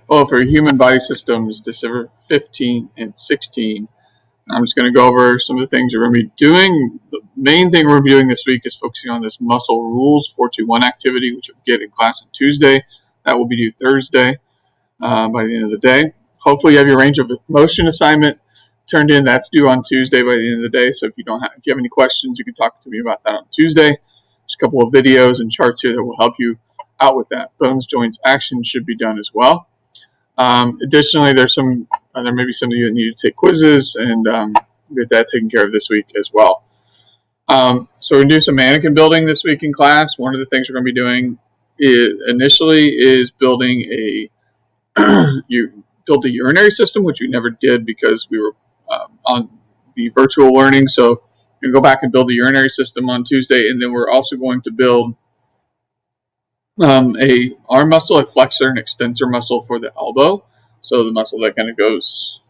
well, for human body systems, December 15 and 16. I'm just going to go over some of the things we're going to be doing. The main thing we're going to be doing this week is focusing on this muscle rules 421 activity, which you'll get in class on Tuesday. That will be due Thursday by the end of the day. Hopefully you have your range of motion assignment turned in. That's due on Tuesday by the end of the day. So if you have any questions, you can talk to me about that on Tuesday. Just a couple of videos and charts here that will help you out with that. Bones, joints, action should be done as well. Additionally, there may be some of you that need to take quizzes, and get that taken care of this week as well. So we're going to do some mannequin building this week in class. One of the things we're going to be doing is building you build the urinary system, which we never did because we were on the virtual learning. So we're going to go back and build the urinary system on Tuesday, and then we're also going to build a arm muscle, a flexor, and extensor muscle for the elbow. So the muscle that kind of goes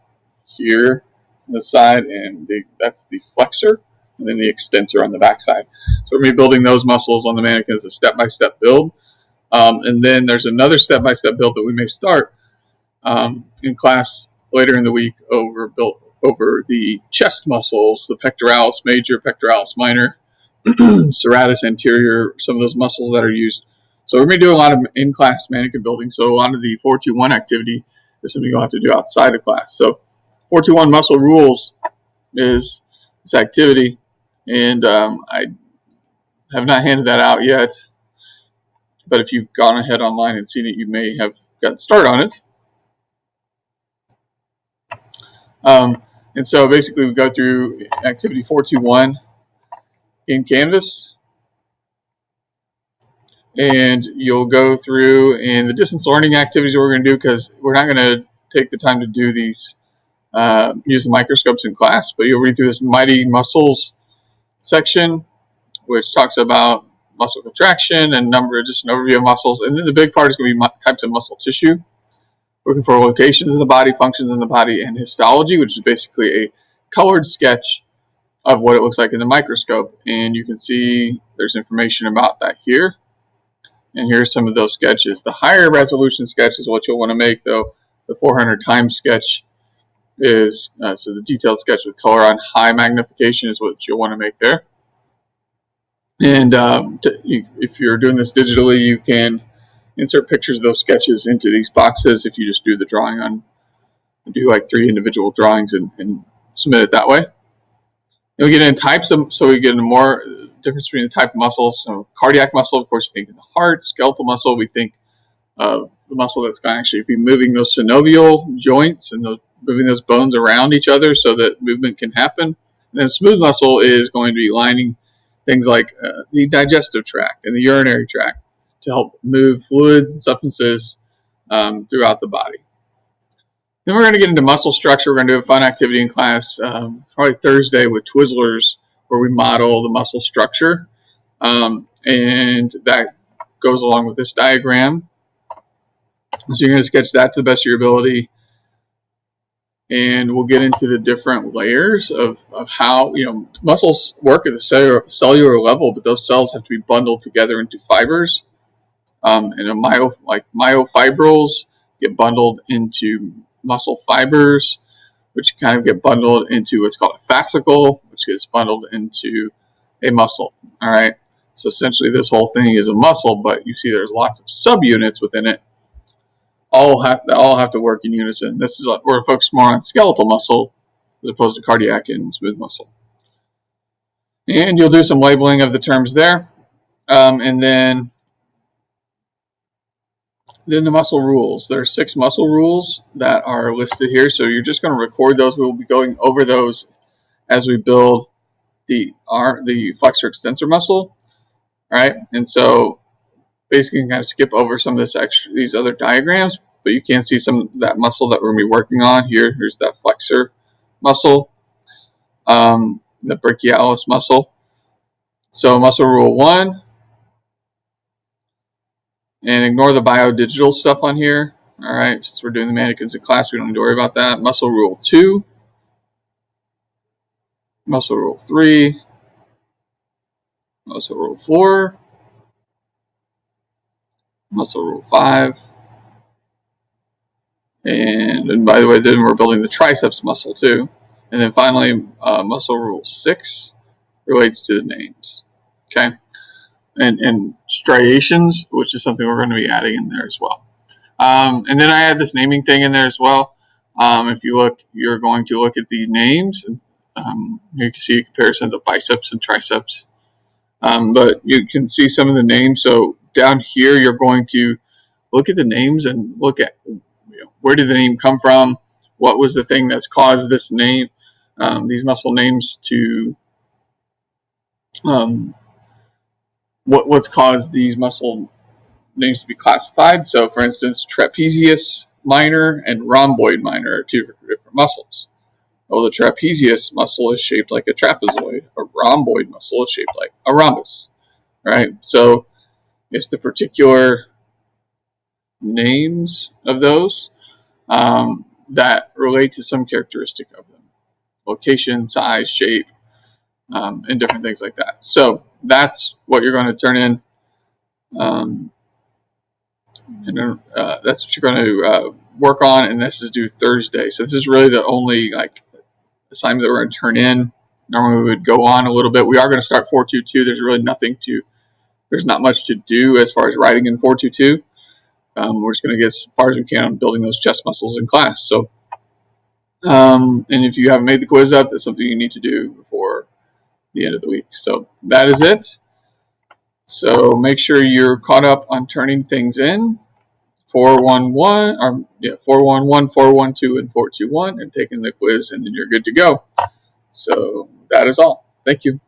here on the side, and that's the flexor, and then the extensor on the back side. So we're going to be building those muscles on the mannequin as a step-by-step build. And then there's another step-by-step build that we may start in class later in the week over the chest muscles, the pectoralis major, pectoralis minor, serratus anterior, some of those muscles that are used. So we're going to be doing a lot of in-class mannequin building. So a lot of the 421 activity is something you'll have to do outside of class. So 421 muscle rules is this activity, and I have not handed that out yet. But if you've gone ahead online and seen it, you may have gotten started on it. And so basically we go through activity 421 in Canvas. And you'll go through, and the distance learning activities we're going to do, because we're not going to take the time to do these using microscopes in class, but you'll read through this mighty muscles section, which talks about muscle contraction and just an overview of muscles. And then the big part is going to be types of muscle tissue, looking for locations in the body, functions in the body, and histology, which is basically a colored sketch of what it looks like in the microscope. And you can see there's information about that here. And here's some of those sketches. The higher resolution sketch is what you'll want to make, though. The 400 times sketch is, so the detailed sketch with color on high magnification is what you'll want to make there. And if you're doing this digitally, you can insert pictures of those sketches into these boxes if you just do the drawing do like 3 individual drawings and submit it that way. And we get in types of, so we get into more difference between the type of muscles. So cardiac muscle, of course, you think of the heart. Skeletal muscle, we think of the muscle that's going to actually be moving those synovial joints and moving those bones around each other so that movement can happen. And then smooth muscle is going to be lining things like the digestive tract and the urinary tract to help move fluids and substances throughout the body. Then we're going to get into muscle structure. We're going to do a fun activity in class, probably Thursday, with Twizzlers, where we model the muscle structure. And that goes along with this diagram. So you're going to sketch that to the best of your ability. And we'll get into the different layers of how, muscles work at the cellular level, but those cells have to be bundled together into fibers. And myofibrils get bundled into muscle fibers, which kind of get bundled into what's called a fascicle, which gets bundled into a muscle. All right. So essentially this whole thing is a muscle, but you see there's lots of subunits within it. All have to work in unison. This is we're focused more on skeletal muscle as opposed to cardiac and smooth muscle. And you'll do some labeling of the terms there. And then the muscle rules. There are 6 muscle rules that are listed here. So you're just going to record those. We'll be going over those as we build the flexor extensor muscle. All right. And so basically you can kind of skip over some of these other diagrams, but you can see some of that muscle that we're going to be working on here. Here's that flexor muscle, the brachialis muscle. So muscle rule 1, and ignore the biodigital stuff on here. All right, since we're doing the mannequins in class, we don't need to worry about that. Muscle rule 2, muscle rule 3, muscle rule 4, muscle rule 5, And by the way, then we're building the triceps muscle too. And then finally, muscle rule 6 relates to the names. Okay. And striations, which is something we're going to be adding in there as well. And then I had this naming thing in there as well. If you look, you're going to look at the names. And, you can see a comparison of biceps and triceps. But you can see some of the names. So down here, you're going to look at the names and look at where did the name come from? What was the thing that's caused this name, these muscle names to, what's caused these muscle names to be classified? So, for instance, trapezius minor and rhomboid minor are two different muscles. Well, the trapezius muscle is shaped like a trapezoid. A rhomboid muscle is shaped like a rhombus, right? So it's the particular names of those that relate to some characteristic of them. Location, size, shape, and different things like that. So that's what you're going to turn in. And that's what you're going to work on, and this is due Thursday. So this is really the only assignment that we're going to turn in. Normally we would go on a little bit. We are going to start 422. There's not much to do as far as writing in 422. We're just going to get as far as we can on building those chest muscles in class. So, and if you haven't made the quiz up, that's something you need to do before the end of the week. So that is it. So make sure you're caught up on turning things in. 411, 412, and 421, and taking the quiz, and then you're good to go. So that is all. Thank you.